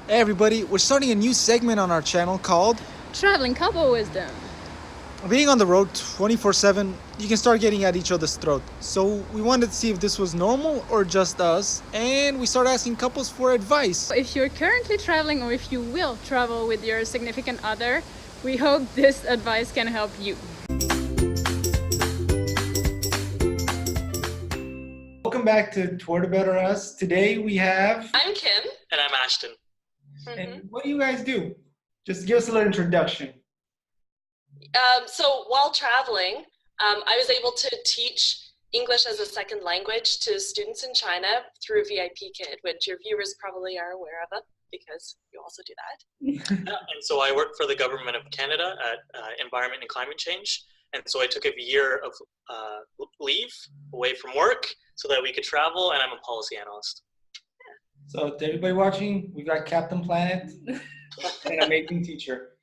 Hey everybody, we're starting a new segment on our channel called Traveling Couple Wisdom. Being on the road 24/7, you can start getting at each other's throat. So we wanted to see if this was normal or just us, and we started asking couples for advice. If you're currently traveling or if you will travel with your significant other, we hope this advice can help you. Welcome back to Toward a Better Us. Today we have... I'm Kim. And I'm Ashton. And what do you guys do? Just give us a little introduction. So while traveling, I was able to teach English as a second language to students in China through VIP Kid, which your viewers probably are aware of it because you also do that. Yeah, and so I work for the government of Canada at Environment and Climate Change. And so I took a year of leave away from work so that we could travel, and I'm a policy analyst. So to everybody watching, we got Captain Planet and an amazing teacher.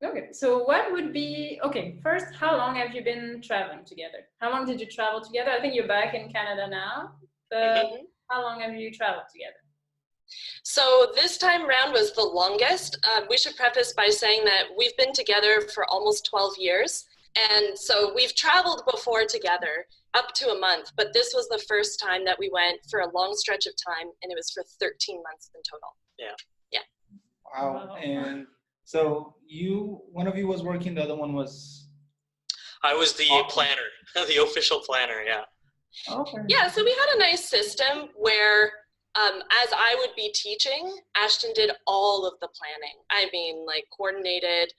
Okay, so what would be, first, how long have you been traveling together? How long did you travel together? I think you're back in Canada now, but how long have you traveled together? So this time around was the longest. We should preface by saying that we've been together for almost 12 years. And so we've traveled before together up to a month, but this was the first time that we went for a long stretch of time, and it was for 13 months in total. Yeah. Wow. And so one of you was working, the other one was... I was the planner, the official planner, yeah. Okay. Yeah, so we had a nice system where as I would be teaching, Ashton did all of the planning. I mean, like coordinated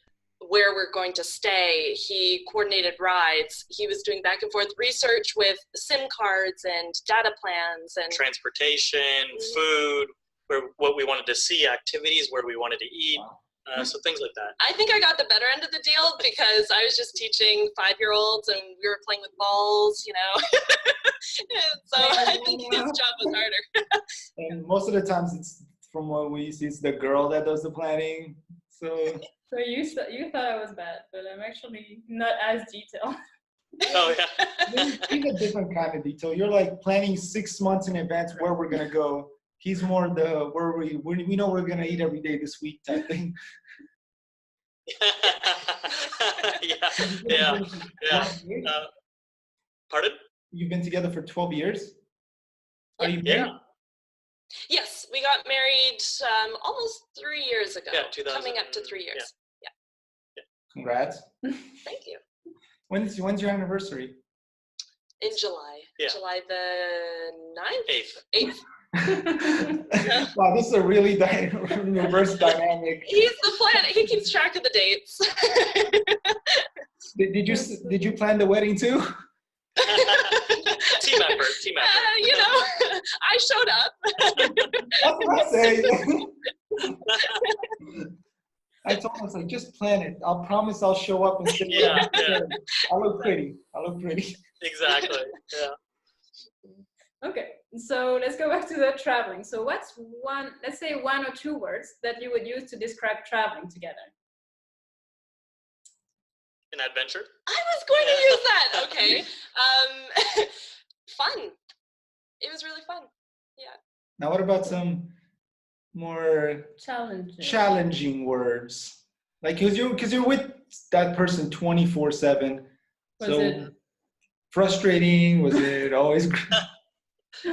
where we're going to stay. He coordinated rides. He was doing back and forth research with SIM cards and data plans and transportation, food, what we wanted to see, activities, where we wanted to eat. Wow. So things like that. I think I got the better end of the deal because I was just teaching 5-year-olds and we were playing with balls, you know. And so I think his job was harder. And most of the times it's, from what we see, it's the girl that does the planning. So you thought I was bad, but I'm actually not as detailed. Oh, yeah. he's a different kind of detail. You're like planning 6 months in advance where we're going to go. He's more the where we know we're going to eat every day this week type thing. Yeah. Pardon? You've been together for 12 years? Are you married? Yeah. Yes, we got married almost 3 years ago. Yeah, coming up to 3 years. Yeah. Congrats. Thank you. When's your anniversary? In July. Yeah. July the 9th? 8th. Wow, this is a really reverse dynamic. He's the planner. He keeps track of the dates. Did you plan the wedding too? Team effort. You know, I showed up. That's what I say. I told him, I was like, just plan it. I'll promise I'll show up and sit there. Yeah. I look pretty. Exactly. Yeah. Okay, so let's go back to the traveling. So what's let's say 1 or 2 words that you would use to describe traveling together? An adventure? I was going to use that. Okay. Fun. It was really fun. Yeah. Now, what about some more challenging words? Like, because you're with that person 24/7. Was so it frustrating? Was it always? Yeah,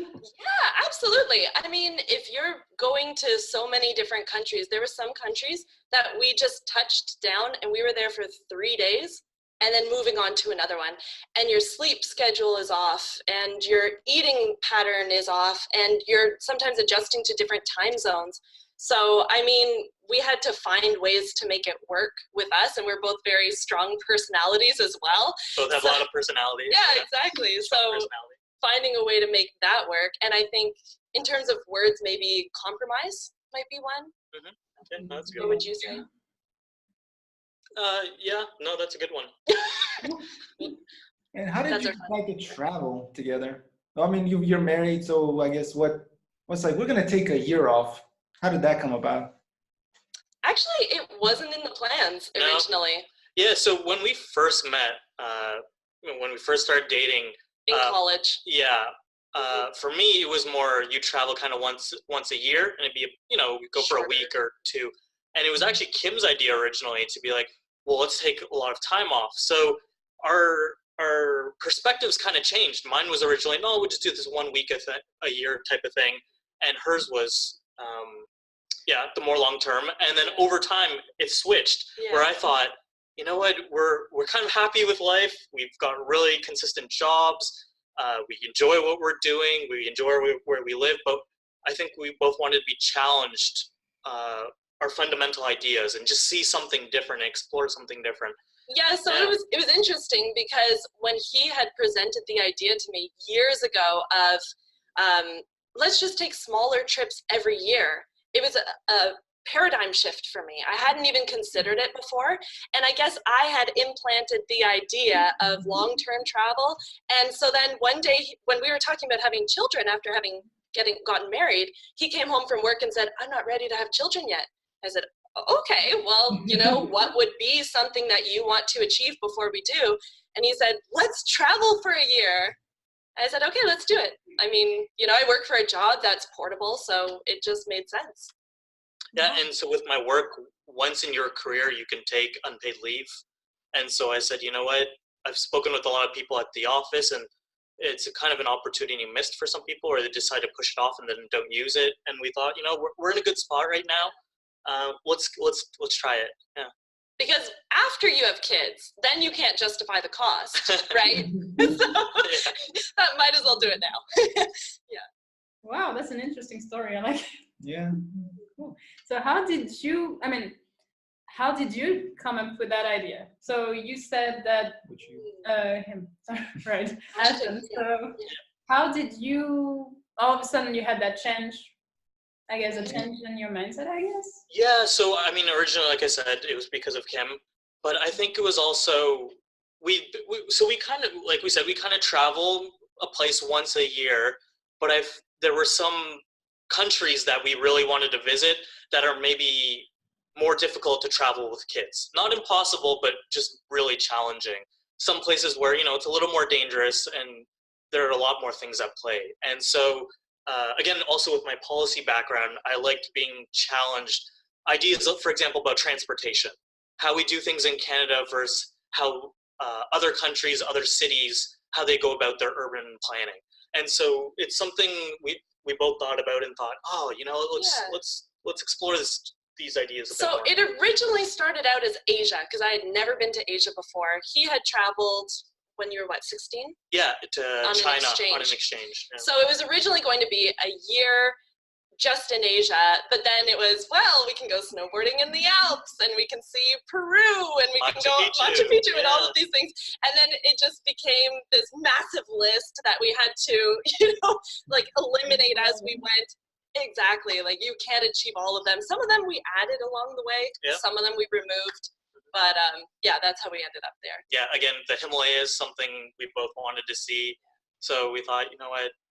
absolutely. I mean, if you're going to so many different countries, there were some countries that we just touched down and we were there for 3 days and then moving on to another one. And your sleep schedule is off and your eating pattern is off and you're sometimes adjusting to different time zones. So, I mean, we had to find ways to make it work with us, and we're both very strong personalities as well. Both have a lot of personalities. Yeah, exactly. So finding a way to make that work. And I think in terms of words, maybe compromise might be one. Okay, that's a good What would you say? Yeah, no, that's a good one. And how did you like to travel together? I mean, you're married, so I guess what's like, we're going to take a year off. How did that come about? Actually, it wasn't in the plans originally. No. Yeah, so when we first met, when we first started dating, in college. Yeah, For me, it was more you travel kind of once a year, and it'd be we go for a week or two. And it was actually Kim's idea originally to be like, well, let's take a lot of time off. So our perspectives kind of changed. Mine was originally, no, we'll just do this 1 week a year type of thing, and hers was the more long term. And then over time, it switched where I thought, you know what, we're kind of happy with life. We've got really consistent jobs. We enjoy what we're doing. We enjoy where we live, but I think we both wanted to be challenged our fundamental ideas and just see something different, explore something different. Yeah, so it was interesting because when he had presented the idea to me years ago of let's just take smaller trips every year, it was a paradigm shift for me. I hadn't even considered it before, and I guess I had implanted the idea of long-term travel. And so then one day when we were talking about having children after gotten married, he came home from work and said, I'm not ready to have children yet. I said, okay, well, what would be something that you want to achieve before we do? And he said, let's travel for a year. I said, okay, let's do it. I mean, I work for a job that's portable, so it just made sense. Yeah, and so with my work, once in your career, you can take unpaid leave. And so I said, you know what, I've spoken with a lot of people at the office, and it's a kind of an opportunity missed for some people, or they decide to push it off and then don't use it. And we thought, we're in a good spot right now. Let's try it. Yeah. Because after you have kids, then you can't justify the cost, right? So that might as well do it now. Yeah. Wow, that's an interesting story. I like it. Yeah. Cool. So how did you come up with that idea? So you said that him, sorry, right, Ashton. So how did you all of a sudden you had that change? I guess a change in your mindset, I guess? Yeah, so I mean, originally, like I said, it was because of Kim, but I think it was also, we kind of, like we said, we kind of travel a place once a year, but there were some countries that we really wanted to visit that are maybe more difficult to travel with kids. Not impossible, but just really challenging. Some places where, it's a little more dangerous and there are a lot more things at play. And so, again, also with my policy background, I liked being challenged. Ideas, for example, about transportation, how we do things in Canada versus how other countries, other cities, how they go about their urban planning. And so it's something we both thought about and thought, let's explore these ideas a bit more. It originally started out as Asia, because I had never been to Asia before. He had traveled when you were 16? Yeah, to China on an exchange. Yeah. So it was originally going to be a year just in Asia, but then it was, we can go snowboarding in the Alps, and we can see Peru, and we can go Machu Picchu and all of these things. And then it just became this massive list that we had to, eliminate as we went. Exactly, you can't achieve all of them. Some of them we added along the way, some of them we removed. But that's how we ended up there. Yeah, again, the Himalayas, something we both wanted to see. So we thought,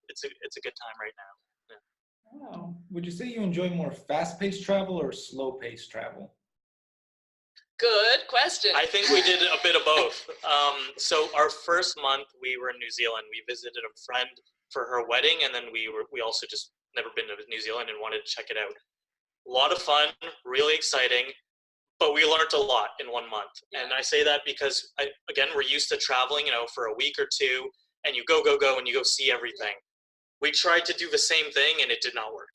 it's a good time right now. Yeah. Oh. Would you say you enjoy more fast-paced travel or slow-paced travel? Good question. I think we did a bit of both. So our first month we were in New Zealand. We visited a friend for her wedding, and then we also just never been to New Zealand and wanted to check it out. A lot of fun, really exciting. But we learned a lot in 1 month. Yeah. And I say that because, we're used to traveling, for a week or two, and you go, and you go see everything. We tried to do the same thing, and it did not work.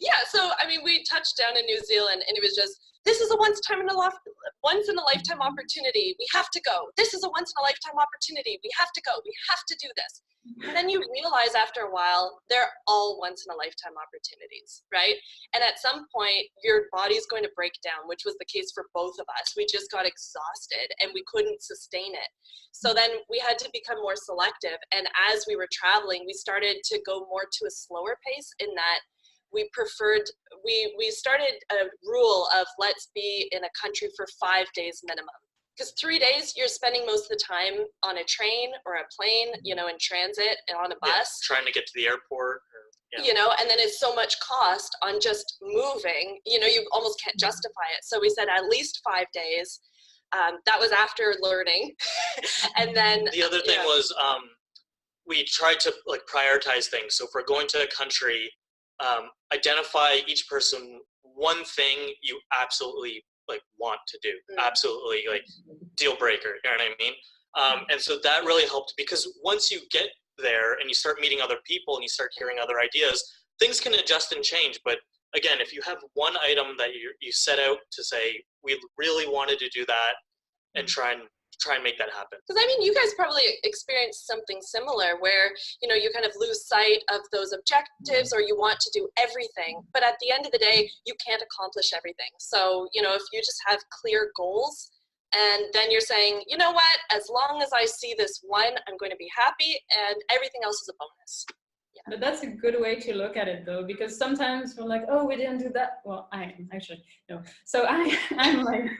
Yeah, so, we touched down in New Zealand, and it was just, this is a once in a lifetime opportunity. We have to go. This is a once in a lifetime opportunity. We have to go. We have to do this. And then you realize after a while, they're all once in a lifetime opportunities, right? And at some point, your body's going to break down, which was the case for both of us. We just got exhausted and we couldn't sustain it. So then we had to become more selective. And as we were traveling, we started to go more to a slower pace in that we started a rule of let's be in a country for 5 days minimum. Because 3 days, you're spending most of the time on a train or a plane, in transit and on a bus. Yeah, trying to get to the airport. And then it's so much cost on just moving, you almost can't justify it. So we said at least 5 days. That was after learning. And then the other thing was we try to like prioritize things. So if we're going to a country, identify each person one thing you absolutely like want to do, absolutely like deal breaker. You know what I mean? And so that really helped, because once you get there and you start meeting other people and you start hearing other ideas, things can adjust and change. But again, if you have one item that you set out to say, we really wanted to do that, and try and make that happen. Because I mean, you guys probably experienced something similar where, you know, you kind of lose sight of those objectives, or you want to do everything, but at the end of the day, you can't accomplish everything. So, you know, if you just have clear goals, and then you're saying, you know what, as long as I see this one, I'm going to be happy, and everything else is a bonus. Yeah. But that's a good way to look at it, though, because sometimes we're like, oh, we didn't do that. Well, I am actually, no. So I'm like,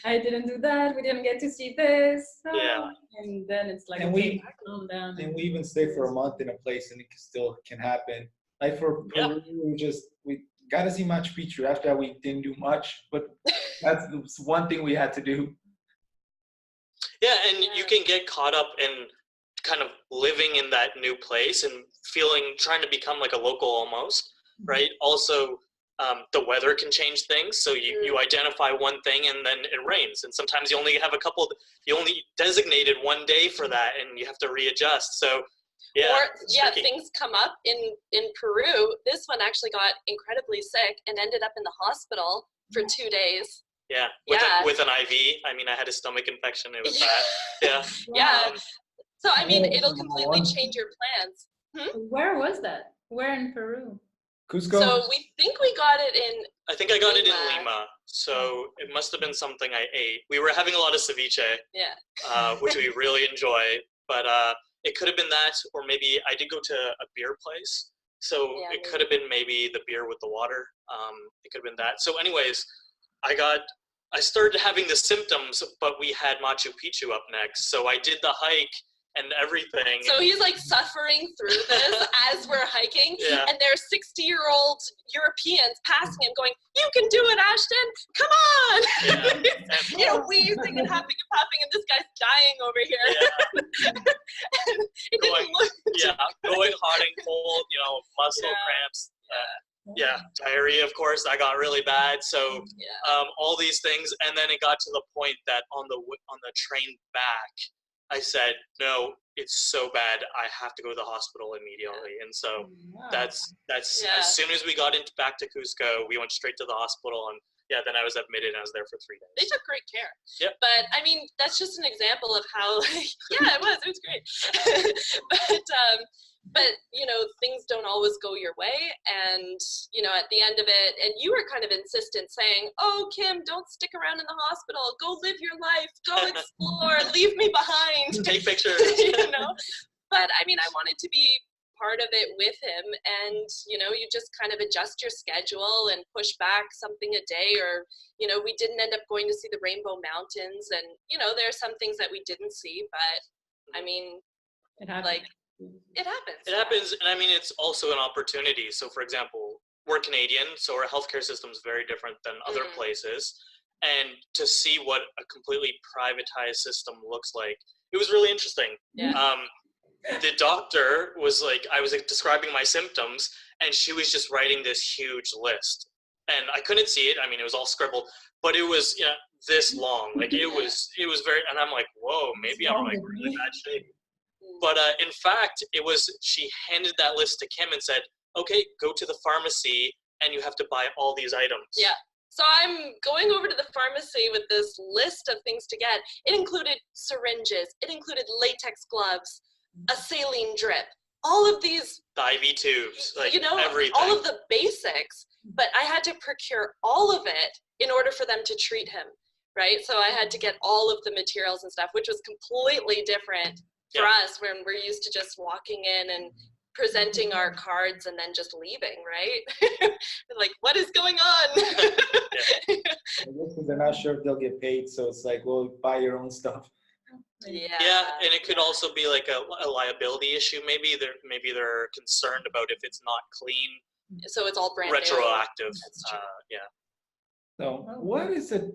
I didn't do that. We didn't get to see this. Oh. Yeah. And then it's like, And okay, calm down. And we even stay for a month in a place, and it still can happen. Like for Peru, we got to see Machu Picchu. After that, we didn't do much, but that's one thing we had to do. Yeah, and you can get caught up in kind of living in that new place and trying to become like a local almost, right? Also, the weather can change things. So you identify one thing and then it rains. And sometimes you only have you only designated one day for that, and you have to readjust. So things come up in Peru. This one actually got incredibly sick and ended up in the hospital for 2 days. Yeah, with an IV. I mean, I had a stomach infection. It was bad. Yeah. Yeah. So, I mean, it'll completely change your plans. Where was that? Where in Peru? Cusco? So we think we got it in I think I got it in Lima. So it must have been something I ate. We were having a lot of ceviche, which we really enjoy. But it could have been that, or maybe I did go to a beer place. So it could have been maybe the beer with the water. It could have been that. So anyways, I started having the symptoms, but we had Machu Picchu up next. So I did the hike and everything. So he's like suffering through this as we're hiking, and there are 60-year-old Europeans passing him going, you can do it, Ashton, come on! You know, wheezing and huffing and puffing, and this guy's dying over here. Going hot and cold, you know, muscle cramps. Diarrhea, of course, that got really bad. So all these things, and then it got to the point that on the train back, I said, no, it's so bad, I have to go to the hospital immediately. And so that's as soon as we got back to Cusco, we went straight to the hospital, and then I was admitted and I was there for 3 days. They took great care. Yep. But I mean, that's just an example of how, it was great. But you know, things don't always go your way, and you know, at the end of it, and you were kind of insistent, saying, oh, Kim, don't stick around in the hospital, go live your life, go explore, leave me behind, take pictures. You know. But I mean, I wanted to be part of it with him, and you know, you just kind of adjust your schedule and push back something a day, or you know, we didn't end up going to see the Rainbow Mountains, and you know, there are some things that we didn't see, but I mean, It happened. it happens. It happens, and I mean, it's also an opportunity. So for example, we're Canadian, so our healthcare system is very different than other places, and to see what a completely privatized system looks like, it was really interesting. The doctor was like, I was like, describing my symptoms, and she was just writing this huge list, and I couldn't see it. I mean, it was all scribbled, but it was this long. Like it was very, and I'm like, whoa, maybe I'm like really bad shape. But in fact, she handed that list to Kim and said, okay, go to the pharmacy and you have to buy all these items. Yeah. So I'm going over to the pharmacy with this list of things to get. It included syringes. It included latex gloves, a saline drip, all of these. The IV tubes, like you know, everything. all of the basics. But I had to procure all of it in order for them to treat him, right? So I had to get all of the materials and stuff, which was completely different for us, when we're used to just walking in and presenting our cards and then just leaving, right? Like, what is going on? Because they're not sure if they'll get paid, so it's like, well, buy your own stuff. Yeah, and it could also be like a liability issue. Maybe they're concerned about if it's not clean. So it's all brand retroactive. New. So what is it?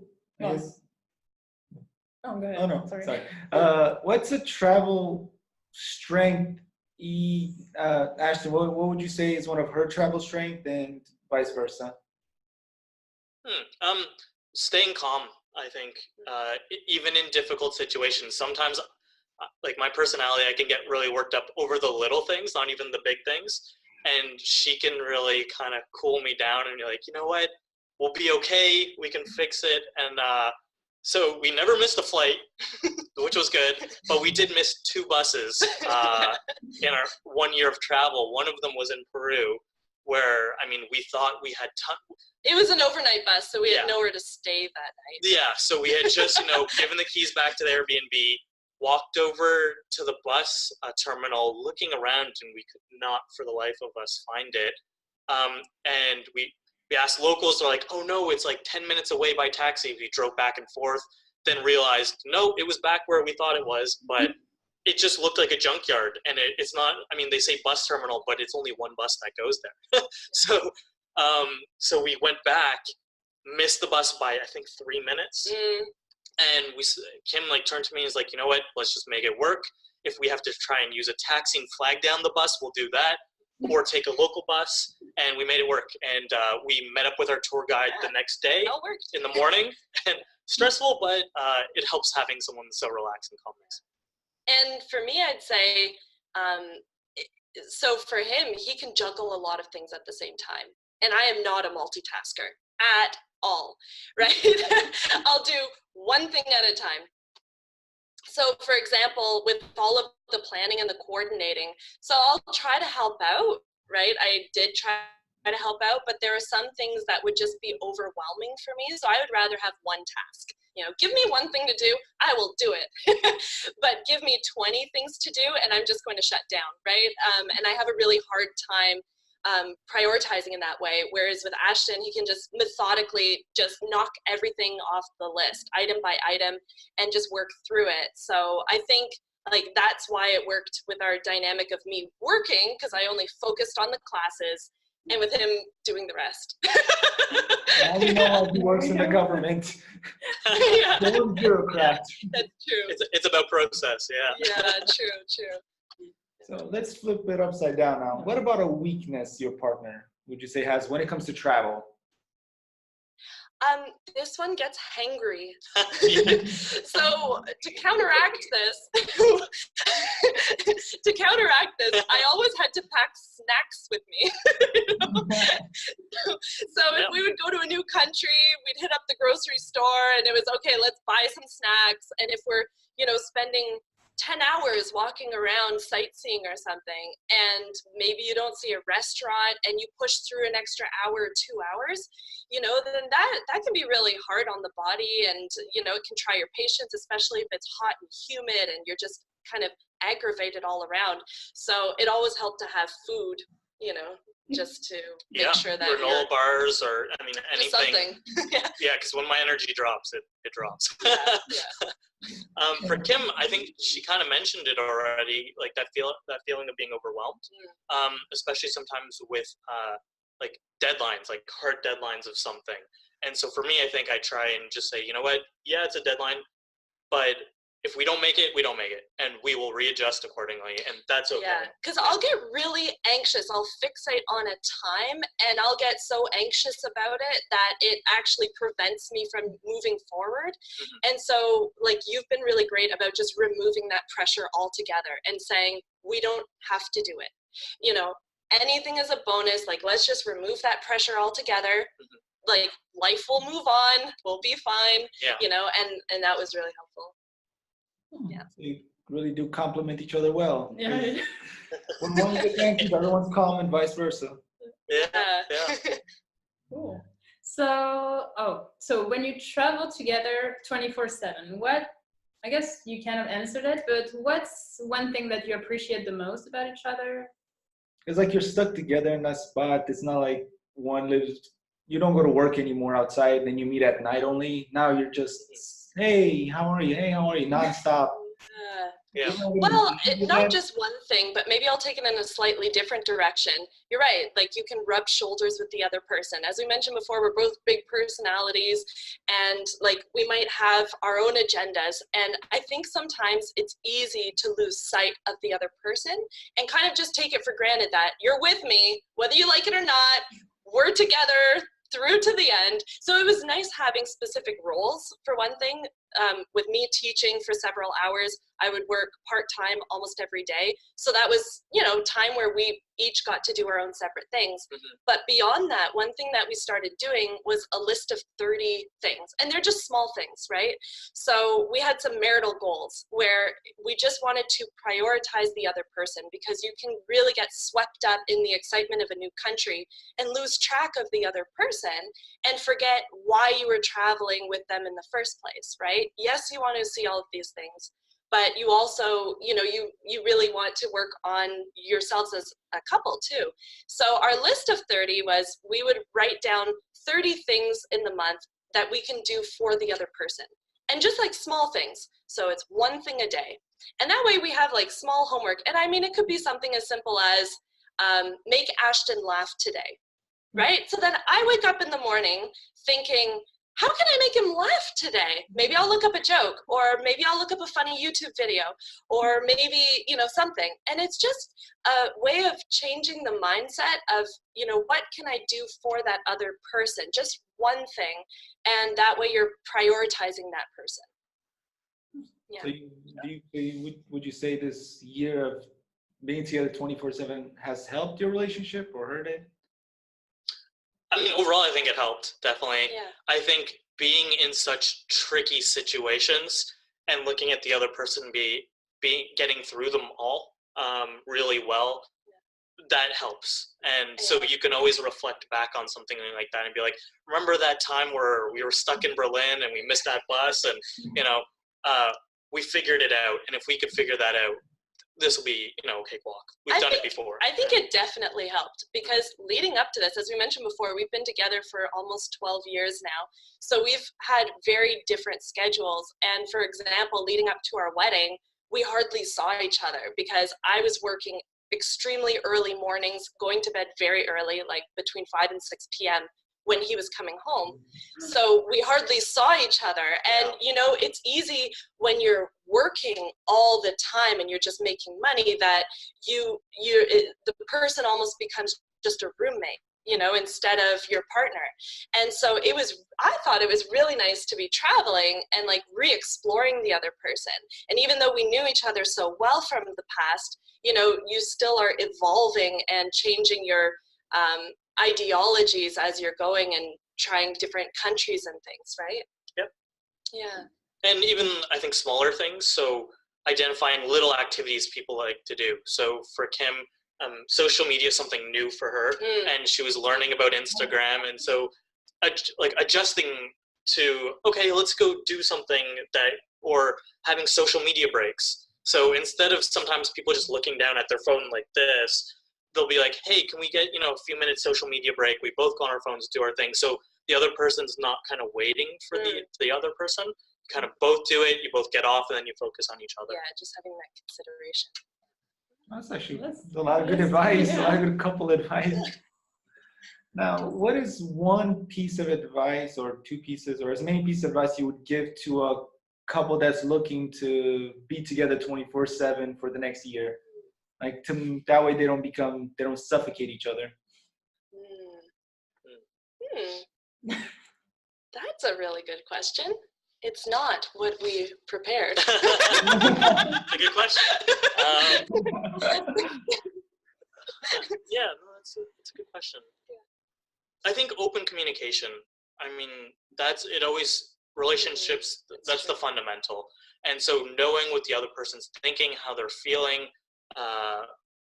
Oh, go ahead. Oh no, Sorry. sorry. What's a travel strength, Ashton, what would you say is one of her travel strength and vice versa? Staying calm, I think, even in difficult situations. Sometimes, like my personality, I can get really worked up over the little things, not even the big things. And she can really kind of cool me down and be like, you know what, we'll be okay, we can fix it. And so we never missed a flight, which was good, but we did miss 2 buses in our 1 year of travel. One of them was in Peru, where, I mean, we thought we had It was an overnight bus, so we had nowhere to stay that night. Yeah, so we had just, given the keys back to the Airbnb, walked over to the bus terminal, looking around, and we could not, for the life of us, find it. And we asked locals, they're like, oh no, it's like 10 minutes away by taxi. We drove back and forth, then realized, no, it was back where we thought it was, but it just looked like a junkyard. And it's not, I mean, they say bus terminal, but it's only one bus that goes there. So we went back, missed the bus by, I think, 3 minutes. And Kim turned to me and was like, you know what, let's just make it work. If we have to try and use a taxi and flag down the bus, we'll do that. Or take a local bus, and we made it work. And we met up with our tour guide the next day in the morning. And stressful, but it helps having someone so relaxed and calm. And for me, I'd say, so for him, he can juggle a lot of things at the same time. And I am not a multitasker at all, right? I'll do one thing at a time. So for example, with all of the planning and the coordinating, so I'll try to help out, right? I did try to help out, but there are some things that would just be overwhelming for me. So I would rather have one task. Give me one thing to do, I will do it. But give me 20 things to do and I'm just going to shut down, right? And I have a really hard time prioritizing in that way. Whereas with Ashton, he can just methodically just knock everything off the list, item by item, and just work through it. So I think that's why it worked with our dynamic of me working, because I only focused on the classes, and with him doing the rest. Now you know how he works in the government. Yeah. Bureaucrat. That's true. It's about process, yeah. Yeah, true. So let's flip it upside down now. What about a weakness your partner would you say has when it comes to travel? This one gets hangry. So to counteract this, I always had to pack snacks with me. So if we would go to a new country, we'd hit up the grocery store and it was, okay, let's buy some snacks. And if we're, spending 10 hours walking around sightseeing or something, and maybe you don't see a restaurant and you push through an extra hour or 2 hours, then that can be really hard on the body, and it can try your patience, especially if it's hot and humid and you're just kind of aggravated all around. So it always helped to have food, just to make sure that granola bars or anything. Something. Yeah, because when my energy drops, it drops. Yeah. For Kim, I think she kind of mentioned it already, like that feeling of being overwhelmed, especially sometimes with deadlines, like hard deadlines of something. And so for me, I think I try and just say, you know what, yeah, it's a deadline, but if we don't make it, we don't make it, and we will readjust accordingly, and that's okay. Yeah, because I'll get really anxious. I'll fixate on a time, and I'll get so anxious about it that it actually prevents me from moving forward. And so, you've been really great about just removing that pressure altogether and saying, we don't have to do it. Anything is a bonus. Let's just remove that pressure altogether. Life will move on. We'll be fine. Yeah. And that was really helpful. Yeah. So you really do complement each other well. Yeah. When one gets anxious, the other one's calm, and vice versa. Yeah. Cool. So when you travel together 24/7, I guess you kind of answered it, but what's one thing that you appreciate the most about each other? It's like you're stuck together in that spot. It's not like one lives, you don't go to work anymore outside, then you meet at night only. Now you're just, hey, how are you? Hey, how are you? Nonstop. Yeah. Well, not just one thing, but maybe I'll take it in a slightly different direction. You're right, like you can rub shoulders with the other person. As we mentioned before, we're both big personalities and like we might have our own agendas. And I think sometimes it's easy to lose sight of the other person and kind of just take it for granted that you're with me, whether you like it or not, we're together through to the end. So it was nice having specific roles for one thing. With me teaching for several hours, I would work part-time almost every day. So that was, you know, time where we each got to do our own separate things. Mm-hmm. But beyond that, one thing that we started doing was a list of 30 things. And they're just small things, right? So we had some marital goals where we just wanted to prioritize the other person, because you can really get swept up in the excitement of a new country and lose track of the other person and forget why you were traveling with them in the first place, right? Yes, you want to see all of these things, but you also, you know, you really want to work on yourselves as a couple too. So our list of 30 was, we would write down 30 things in the month that we can do for the other person. And just like small things. So it's one thing a day. And that way we have like small homework. And I mean, it could be something as simple as make Ashton laugh today, right? So then I wake up in the morning thinking, how can I make him laugh today? Maybe I'll look up a joke, or maybe I'll look up a funny YouTube video, or maybe, you know, something. And it's just a way of changing the mindset of, you know, what can I do for that other person? Just one thing. And that way you're prioritizing that person. Yeah. So would you say this year of being together 24/7 has helped your relationship or hurt it? I mean, overall, I think it helped, definitely. Yeah. I think being in such tricky situations and looking at the other person getting through them all really well, that helps. And so you can always reflect back on something like that and be like, remember that time where we were stuck in Berlin and we missed that bus, and, you know, we figured it out. And if we could figure that out, this will be, you know, a cakewalk. We've done it before. I think it definitely helped, because leading up to this, as we mentioned before, we've been together for almost 12 years now. So we've had very different schedules. And for example, leading up to our wedding, we hardly saw each other because I was working extremely early mornings, going to bed very early, like between 5 and 6 p.m. when he was coming home. So we hardly saw each other. And, you know, it's easy when you're working all the time and you're just making money that the person almost becomes just a roommate, you know, instead of your partner. And so I thought it was really nice to be traveling and like re-exploring the other person. And even though we knew each other so well from the past, you know, you still are evolving and changing your ideologies as you're going and trying different countries and things, right? Yep. Yeah. And even, I think, smaller things. So identifying little activities people like to do. So for Kim, social media is something new for her, and she was learning about Instagram. And so like adjusting to, okay, let's go do something or having social media breaks. So instead of sometimes people just looking down at their phone like this, they'll be like, hey, can we get, you know, a few minutes social media break? We both go on our phones, do our thing. So the other person's not kind of waiting for the other person. You kind of both do it, you both get off, and then you focus on each other. Yeah, just having that consideration. That's actually a lot of good advice, a lot of good couple advice. Now, what is one piece of advice or two pieces or as many pieces of advice you would give to a couple that's looking to be together 24/7 for the next year? Like, that way they don't suffocate each other. That's a really good question. It's not what we prepared. That's a good question. Yeah, no, that's a good question. I think open communication. I mean, relationships, that's the fundamental. And so knowing what the other person's thinking, how they're feeling,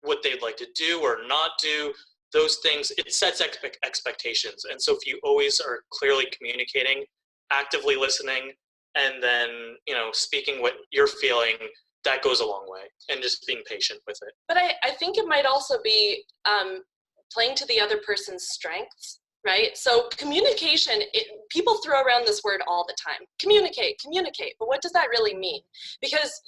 what they'd like to do or not do, those things, it sets expectations. And so if you always are clearly communicating, actively listening, and then, you know, speaking what you're feeling, that goes a long way, and just being patient with it. But I think it might also be playing to the other person's strengths, right? So communication, people throw around this word all the time. Communicate, but what does that really mean? Because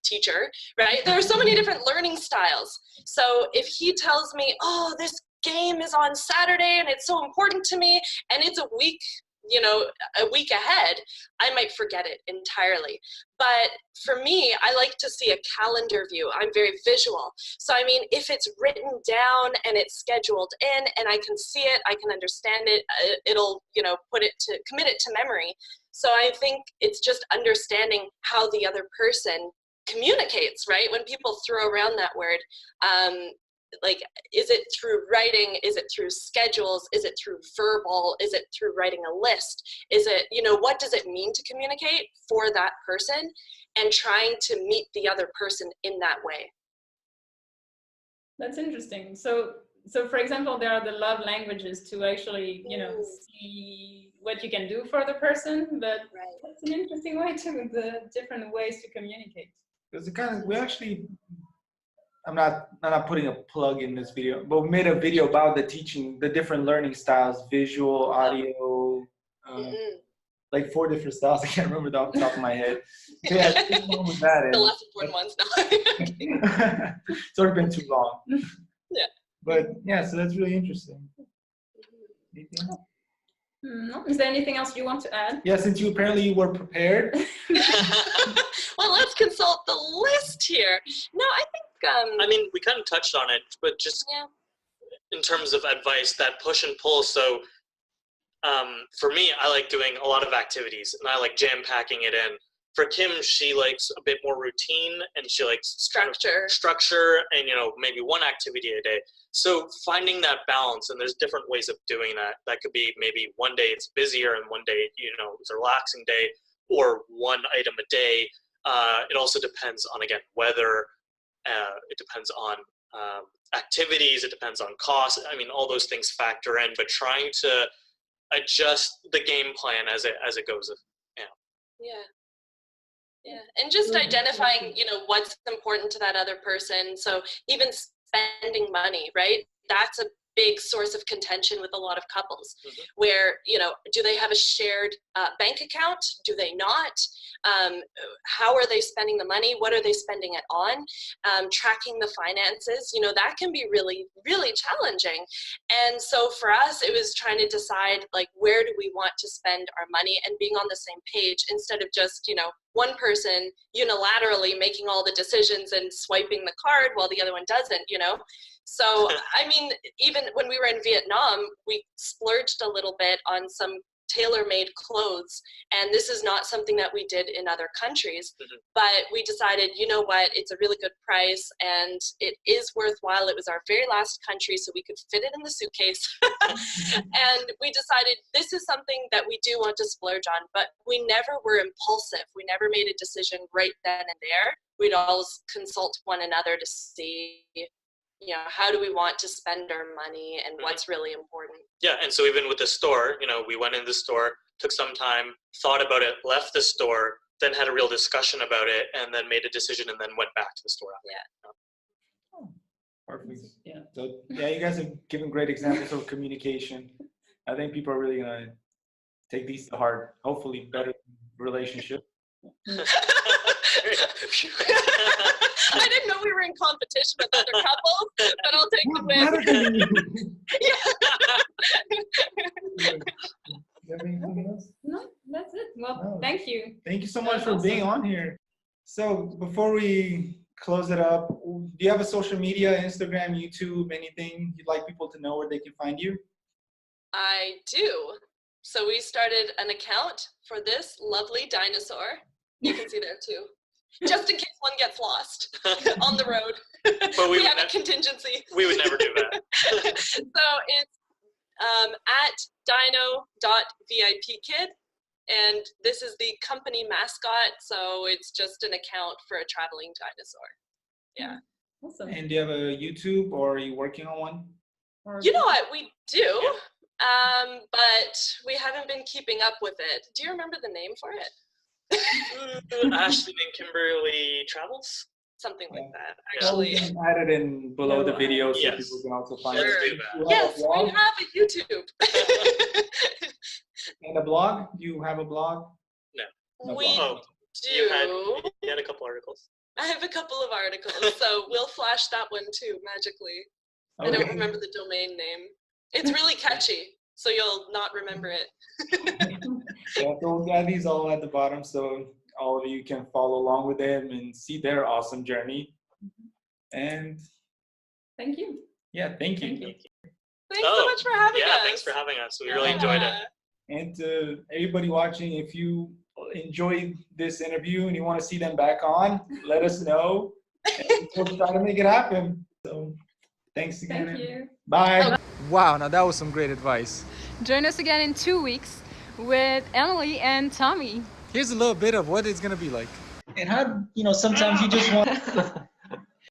teacher, right? There are so many different learning styles. So if he tells me, oh, this game is on Saturday and it's so important to me, and it's a week ahead, I might forget it entirely. But for me, I like to see a calendar view. I'm very visual. So I mean, if it's written down and it's scheduled in and I can see it, I can understand it, it'll, commit it to memory. So I think it's just understanding how the other person communicates, right? When people throw around that word, like, is it through writing? Is it through schedules? Is it through verbal? Is it through writing a list? Is it, what does it mean to communicate for that person, and trying to meet the other person in that way? That's interesting. So for example, there are the love languages to actually, see what you can do for the person, but that's an interesting way to the different ways to communicate. Because I'm not putting a plug in this video, but we made a video about the different learning styles, visual, audio, like 4 different styles. I can't remember off the top of my head. So yeah, with that, the less important ones now. It's already been too long. Yeah. But yeah, so that's really interesting. No. Is there anything else you want to add? Yeah, since you were prepared. Well, let's consult the list here. No, I think. I mean, we kind of touched on it, but just in terms of advice, that push and pull. So for me, I like doing a lot of activities, and I like jam packing it in. For Kim, she likes a bit more routine, and she likes structure, and maybe one activity a day. So finding that balance, and there's different ways of doing that. That could be maybe one day it's busier, and one day it's a relaxing day, or one item a day. It also depends on, again, weather. It depends on activities. It depends on cost. I mean, all those things factor in, but trying to adjust the game plan as it goes. Yeah, and just identifying, what's important to that other person. So even spending money, right? That's a big source of contention with a lot of couples, where, do they have a shared bank account? Do they not? How are they spending the money? What are they spending it on? Tracking the finances, that can be really, really challenging. And so for us, it was trying to decide, like, where do we want to spend our money, and being on the same page, instead of just, one person unilaterally making all the decisions and swiping the card while the other one doesn't, So, I mean, even when we were in Vietnam, we splurged a little bit on some tailor-made clothes, and this is not something that we did in other countries, but we decided, you know what, it's a really good price, and it is worthwhile. It was our very last country, so we could fit it in the suitcase. And we decided this is something that we do want to splurge on, but we never were impulsive. We never made a decision right then and there. We'd always consult one another to see, how do we want to spend our money, and what's really important. Yeah, and so even with the store, we went in the store, took some time, thought about it, left the store, then had a real discussion about it, and then made a decision, and then went back to the store. Perfect. Yeah. So yeah, you guys have given great examples of communication. I think people are really gonna take these to heart. Hopefully, better relationship. I didn't know we were in competition with other couples, but I'll take the win. No, that's it. Well, thank you. Thank you so much for being on here. So before we close it up, do you have a social media, Instagram, YouTube, anything you'd like people to know where they can find you? I do. So we started an account for this lovely dinosaur. You can see there too. Just in case one gets lost on the road. But we have a contingency. We would never do that. So it's at dino.vipkid, and this is the company mascot, so it's just an account for a traveling dinosaur. Yeah. Awesome. And do you have a YouTube, or are you working on one? You know what, we do, but we haven't been keeping up with it. Do you remember the name for it? Ashton and Kimberly Travels? Something like that, actually. Well, we can add it in below the video so people can also find it. Yes, we have a YouTube. And a blog? Do you have a blog? No. We do. You had a couple articles. I have a couple of articles, so we'll flash that one too, magically. I don't remember the domain name. It's really catchy, so you'll not remember it. Yeah, so we'll add these all at the bottom so all of you can follow along with them and see their awesome journey. And thank you. yeah, thank you. Thanks so much for having us. Yeah, thanks for having us. We really enjoyed it. And to everybody watching, if you enjoyed this interview and you want to see them back on, let us know. And we'll try to make it happen. So thanks again. Thank you. Bye. Wow, now that was some great advice. Join us again in 2 weeks with Emily and Tommy. Here's a little bit of what it's going to be like. And how, sometimes you just want